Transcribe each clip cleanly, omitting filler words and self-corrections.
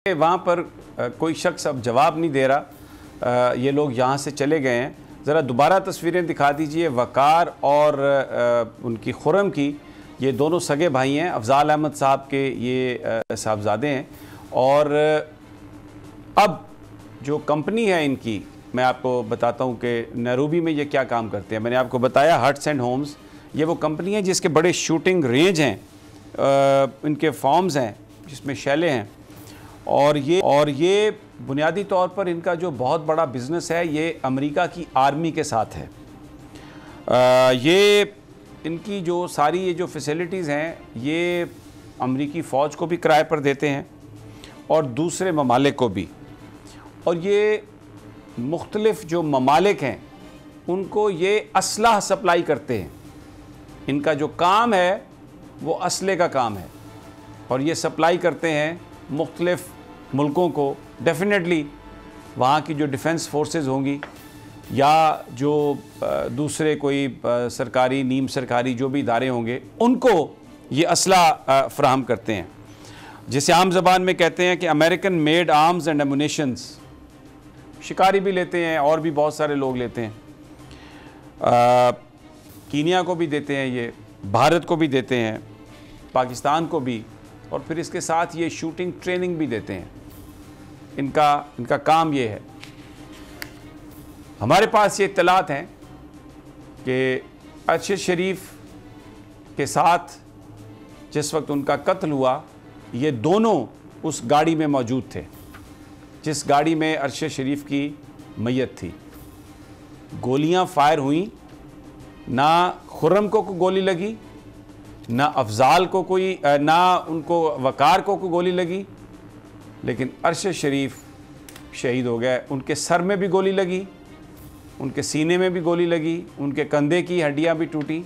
वहाँ पर कोई शख्स अब जवाब नहीं दे रहा। ये लोग यहाँ से चले गए हैं। ज़रा दोबारा तस्वीरें दिखा दीजिए। वकार और उनकी खुरम की, ये दोनों सगे भाई हैं। अफजाल अहमद साहब के ये साहबजादे हैं। और अब जो कंपनी है इनकी, मैं आपको बताता हूँ कि नैरोबी में ये क्या काम करते हैं। मैंने आपको बताया हट्स एंड होम्स, ये वो कंपनी है जिसके बड़े शूटिंग रेंज हैं, इनके फार्म्स हैं जिसमें शैले हैं। और ये बुनियादी तौर पर इनका जो बहुत बड़ा बिज़नेस है ये अमेरिका की आर्मी के साथ है। ये इनकी जो सारी ये जो फैसिलिटीज़ हैं ये अमेरिकी फ़ौज को भी किराए पर देते हैं और दूसरे ममालिक को भी। और ये मुख्तलिफ़ जो ममालिक हैं उनको ये असलाह सप्लाई करते हैं। इनका जो काम है वो असले का काम है और ये सप्लाई करते हैं मुख्तलिफ़ मुल्कों को। डेफिनेटली वहाँ की जो डिफेंस फोर्सेस होंगी या जो दूसरे कोई सरकारी नीम सरकारी जो भी इदारे होंगे उनको ये असला फ़राहम करते हैं, जिसे आम ज़बान में कहते हैं कि अमेरिकन मेड आर्म्स एंड एमुनेशंस। शिकारी भी लेते हैं और भी बहुत सारे लोग लेते हैं। कीनिया को भी देते हैं, ये भारत को भी देते हैं, पाकिस्तान को भी, और फिर इसके साथ ये शूटिंग ट्रेनिंग भी देते हैं। इनका काम ये है। हमारे पास ये इत्तलात हैं कि अरशद शरीफ के साथ जिस वक्त उनका कत्ल हुआ ये दोनों उस गाड़ी में मौजूद थे जिस गाड़ी में अरशद शरीफ की मैयत थी। गोलियां फायर हुई, ना खुर्रम को गोली लगी, ना अफजाल को कोई, ना उनको वकार को गोली लगी, लेकिन अरशद शरीफ शहीद हो गए। उनके सर में भी गोली लगी, उनके सीने में भी गोली लगी, उनके कंधे की हड्डियां भी टूटी,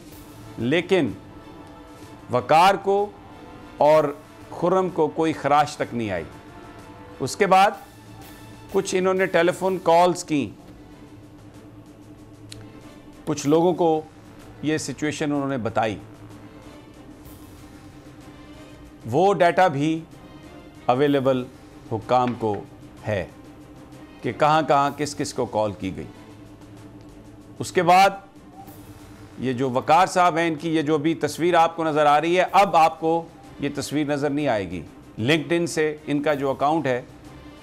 लेकिन वकार को और खुर्रम को कोई खराश तक नहीं आई। उसके बाद कुछ इन्होंने टेलीफोन कॉल्स की, कुछ लोगों को ये सिचुएशन उन्होंने बताई। वो डाटा भी अवेलेबल हुक्काम को है कि कहाँ कहाँ किस किस को कॉल की गई। उसके बाद ये जो वकार साहब हैं, इनकी ये जो भी तस्वीर आपको नज़र आ रही है, अब आपको ये तस्वीर नज़र नहीं आएगी। लिंक्डइन से इनका जो अकाउंट है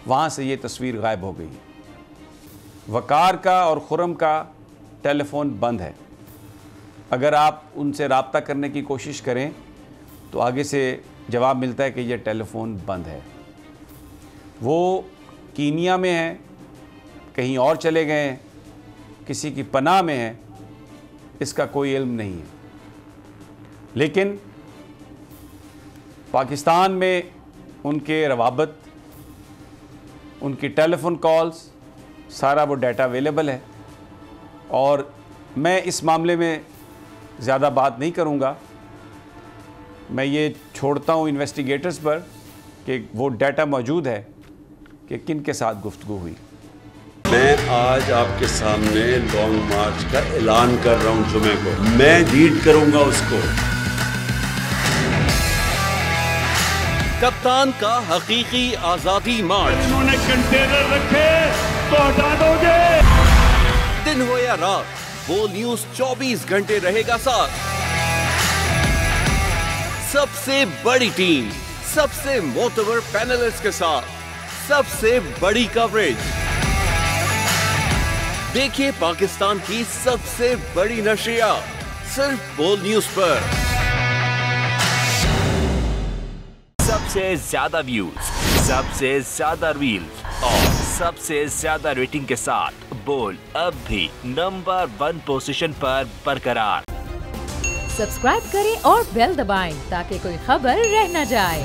वहाँ से ये तस्वीर गायब हो गई। वकार का और खुर्रम का टेलीफोन बंद है। अगर आप उनसे रब्ता करने की कोशिश करें तो आगे से जवाब मिलता है कि ये टेलीफोन बंद है। वो कीनिया में हैं, कहीं और चले गए हैं, किसी की पनाह में हैं, इसका कोई इल्म नहीं है। लेकिन पाकिस्तान में उनके रवाबत, उनकी टेलीफोन कॉल्स, सारा वो डाटा अवेलेबल है। और मैं इस मामले में ज़्यादा बात नहीं करूँगा। मैं ये छोड़ता हूँ इन्वेस्टिगेटर्स पर कि वो डाटा मौजूद है कि किन के साथ गुफ्तगू हुई। मैं आज आपके सामने लॉन्ग मार्च का ऐलान कर रहा हूँ। जुमे को मैं लीड करूँगा उसको। कप्तान का हकीकी आजादी मार्च। उन्होंने कंटेनर रखे तो हटा दोगे। दिन हो या रात, वो न्यूज 24 घंटे रहेगा साथ। सबसे बड़ी टीम, सबसे मोतबर पैनलिस्ट के साथ, सबसे बड़ी कवरेज। देखिए पाकिस्तान की सबसे बड़ी नशरियात सिर्फ बोल न्यूज पर। सबसे ज्यादा व्यूज, सबसे ज्यादा रील्स और सबसे ज्यादा रेटिंग के साथ बोल अब भी नंबर 1 पोजीशन पर बरकरार। सब्सक्राइब करें और बेल दबाएं ताकि कोई खबर रह न जाए।